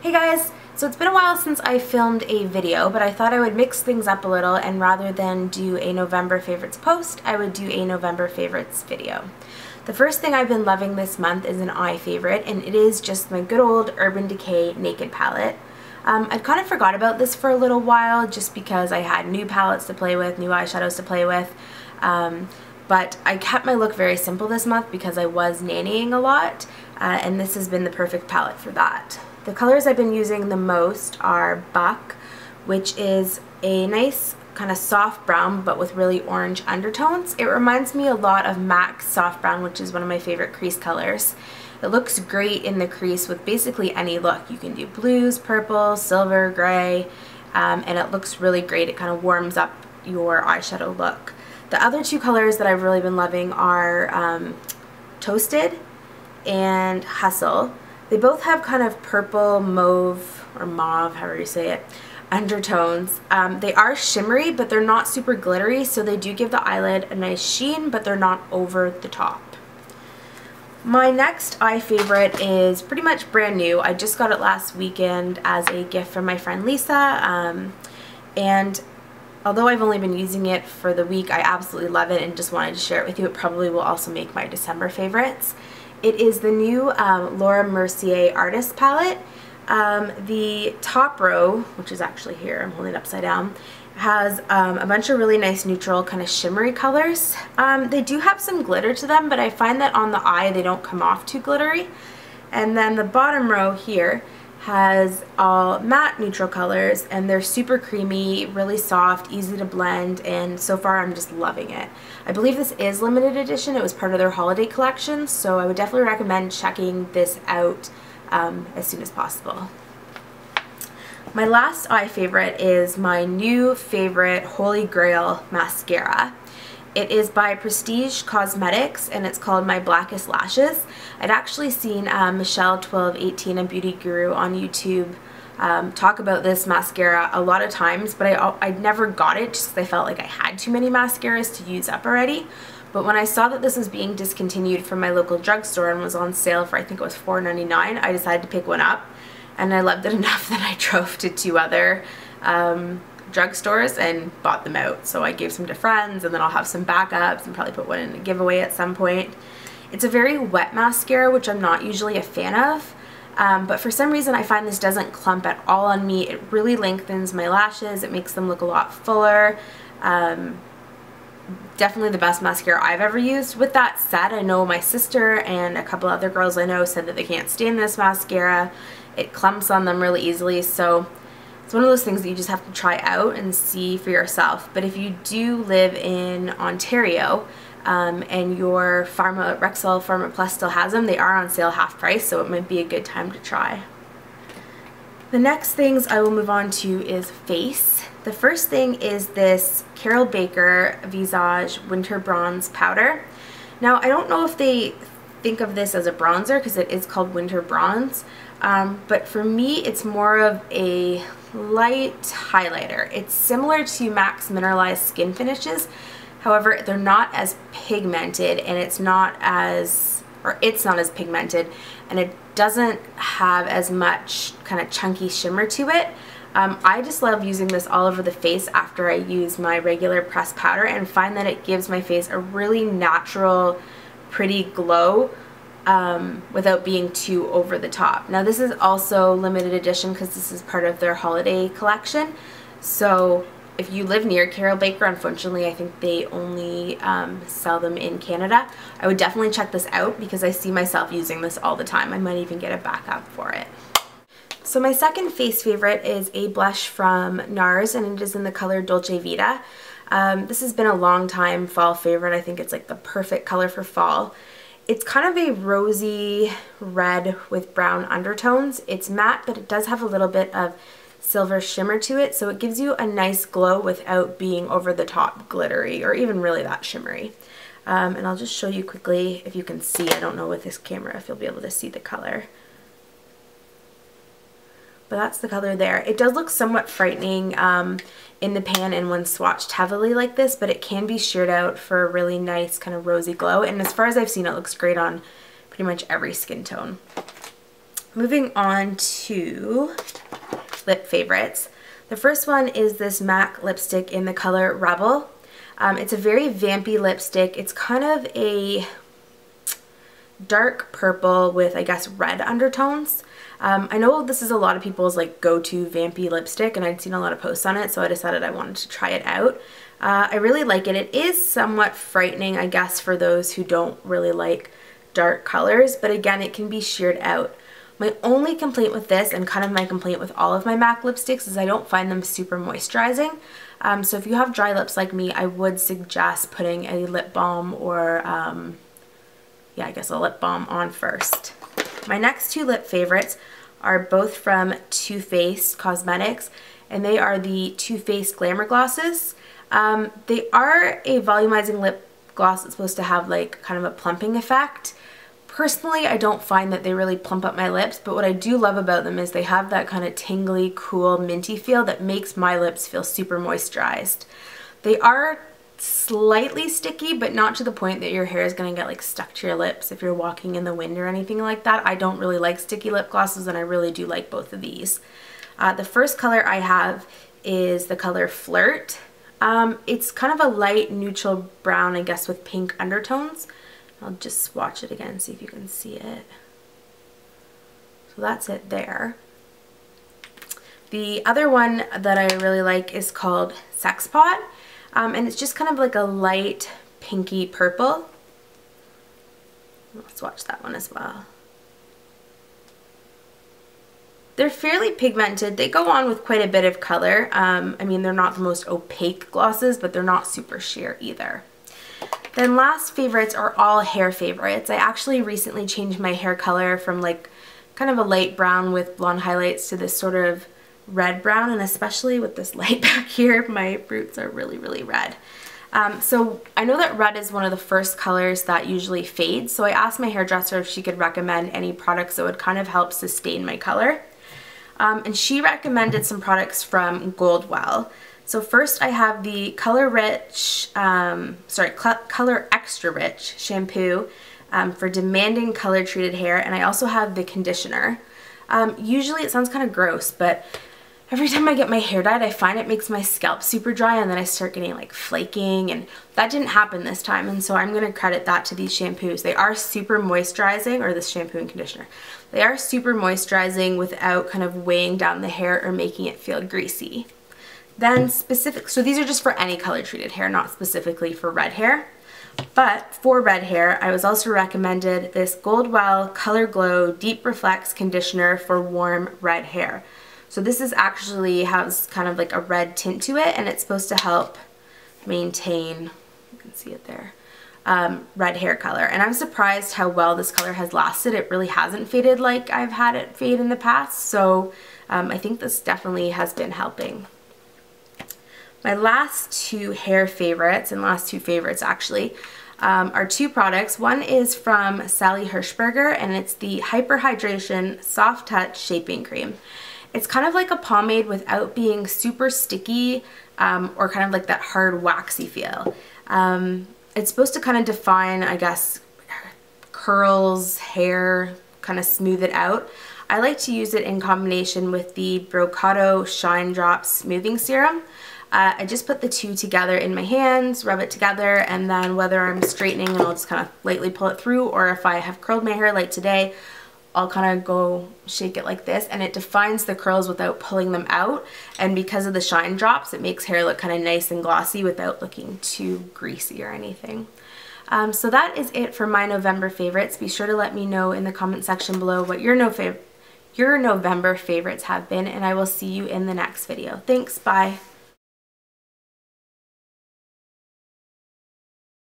Hey guys! So it's been a while since I filmed a video, but I thought I would mix things up a little, and rather than do a November favorites post, I would do a November favorites video. The first thing I've been loving this month is an eye favorite, and it is just my good old Urban Decay Naked palette. I'd kind of forgot about this for a little while just because I had new palettes to play with, new eyeshadows to play with, but I kept my look very simple this month because I was nannying a lot, and this has been the perfect palette for that. The colors I've been using the most are Buck, which is a nice kind of soft brown but with really orange undertones. It reminds me a lot of MAC's Soft Brown, which is one of my favorite crease colors. It looks great in the crease with basically any look. You can do blues, purples, silver, gray, and it looks really great. It kind of warms up your eyeshadow look. The other two colors that I've really been loving are Toasted and Hustle. They both have kind of purple, mauve, or mauve, however you say it, undertones. They are shimmery, but they're not super glittery, so they do give the eyelid a nice sheen, but they're not over the top. My next eye favorite is pretty much brand new. I just got it last weekend as a gift from my friend Lisa, and although I've only been using it for the week, I absolutely love it and just wanted to share it with you. It probably will also make my December favorites. It is the new Laura Mercier Artist Palette. The top row, which is actually here, I'm holding it upside down, has a bunch of really nice neutral kind of shimmery colors. They do have some glitter to them, but I find that on the eye they don't come off too glittery. And then the bottom row here has all matte neutral colors, and they're super creamy, really soft, easy to blend, and so far I'm just loving it. I believe this is limited edition. It was part of their holiday collection, so I would definitely recommend checking this out as soon as possible. My last eye favorite is my new favorite Holy Grail mascara. It is by Prestige Cosmetics, and it's called My Blackest Lashes. I'd actually seen Michelle1218, a beauty guru on YouTube, talk about this mascara a lot of times, but I never got it just because I felt like I had too many mascaras to use up already. But when I saw that this was being discontinued from my local drugstore and was on sale for, I think it was $4.99, I decided to pick one up, and I loved it enough that I drove to two other drugstores and bought them out. So I gave some to friends, and then I'll have some backups and probably put one in a giveaway at some point. It's a very wet mascara, which I'm not usually a fan of, but for some reason I find this doesn't clump at all on me. It really lengthens my lashes. It makes them look a lot fuller. Definitely the best mascara I've ever used. With that said, I know my sister and a couple other girls I know said that they can't stand this mascara. It clumps on them really easily, so it's one of those things that you just have to try out and see for yourself. But if you do live in Ontario and your Rexall Pharma Plus still has them, they are on sale half price, so it might be a good time to try. The next things I will move on to is face. The first thing is this Carol Baker Visage Winter Bronze Powder. Now, I don't know if they think of this as a bronzer because it is called Winter Bronze, but for me it's more of a light highlighter. It's similar to MAC's Mineralized Skin Finishes, however they're not as pigmented, and it's not as pigmented, and it doesn't have as much kind of chunky shimmer to it. I just love using this all over the face after I use my regular pressed powder, and find that it gives my face a really natural, pretty glow without being too over the top. Now this is also limited edition because this is part of their holiday collection, so if you live near Carol Baker, unfortunately I think they only sell them in Canada. I would definitely check this out because I see myself using this all the time. I might even get a backup for it. So my second face favorite is a blush from NARS, and it is in the color Dolce Vita. This has been a long time fall favorite. I think it's like the perfect color for fall. It's kind of a rosy red with brown undertones. It's matte, but it does have a little bit of silver shimmer to it, so it gives you a nice glow without being over the top glittery or even really that shimmery. And I'll just show you quickly if you can see. I don't know with this camera if you'll be able to see the color. But that's the color there. It does look somewhat frightening in the pan and when swatched heavily like this, but it can be sheared out for a really nice kind of rosy glow, and as far as I've seen, it looks great on pretty much every skin tone. Moving on to lip favorites. The first one is this MAC lipstick in the color Rebel. It's a very vampy lipstick. It's kind of a dark purple with, I guess, red undertones. I know this is a lot of people's like go-to vampy lipstick, and I'd seen a lot of posts on it, so I decided I wanted to try it out. I really like it. It is somewhat frightening, I guess, for those who don't really like dark colors, but again, it can be sheared out. My only complaint with this, and kind of my complaint with all of my MAC lipsticks, is I don't find them super moisturizing. So if you have dry lips like me, I would suggest putting a lip balm or, yeah, I guess a lip balm on first. My next two lip favorites are both from Too Faced Cosmetics, and they are the Too Faced Glamour Glosses. They are a volumizing lip gloss that's supposed to have like kind of a plumping effect. Personally, I don't find that they really plump up my lips, but what I do love about them is they have that kind of tingly, cool, minty feel that makes my lips feel super moisturized. They are slightly sticky, but not to the point that your hair is going to get like stuck to your lips if you're walking in the wind or anything like that. I don't really like sticky lip glosses, and I really do like both of these. The first color I have is the color Flirt. It's kind of a light neutral brown, I guess, with pink undertones. I'll just swatch it again, see if you can see it. So that's it there. The other one that I really like is called Sex Pot, and it's just kind of like a light pinky purple. I'll swatch that one as well. They're fairly pigmented. They go on with quite a bit of color. I mean, they're not the most opaque glosses, but they're not super sheer either. Then last favorites are all hair favorites. I actually recently changed my hair color from like kind of a light brown with blonde highlights to this sort of red brown, and especially with this light back here, my roots are really, really red. So I know that red is one of the first colors that usually fades, so I asked my hairdresser if she could recommend any products that would kind of help sustain my color. And she recommended some products from Goldwell. So first I have the Color Extra Rich shampoo for demanding color treated hair, and I also have the conditioner. Usually it sounds kind of gross, but every time I get my hair dyed, I find it makes my scalp super dry, and then I start getting like flaking, and that didn't happen this time, and so I'm going to credit that to these shampoos. They are super moisturizing, or this shampoo and conditioner. They are super moisturizing without kind of weighing down the hair or making it feel greasy. Then so these are just for any color treated hair, not specifically for red hair. But for red hair, I was also recommended this Goldwell Color Glow Deep Reflex Conditioner for warm red hair. So this is actually has kind of like a red tint to it, and it's supposed to help maintain, you can see it there, red hair color. And I'm surprised how well this color has lasted. It really hasn't faded like I've had it fade in the past, so I think this definitely has been helping. My last two hair favorites, and last two favorites actually, are two products. One is from Sally Hirschberger, and it's the Hyper Hydration Soft Touch Shaping Cream. It's kind of like a pomade without being super sticky or kind of like that hard waxy feel. It's supposed to kind of define, I guess, curls, hair, kind of smooth it out. I like to use it in combination with the Brocato Shine Drops Smoothing Serum. I just put the two together in my hands, rub it together, and then whether I'm straightening, and I'll just kind of lightly pull it through, or if I have curled my hair like today, I'll kind of go shake it like this, and it defines the curls without pulling them out, and because of the shine drops, it makes hair look kind of nice and glossy without looking too greasy or anything. So that is it for my November favorites. Be sure to let me know in the comment section below what your November favorites have been, and I will see you in the next video. Thanks, bye!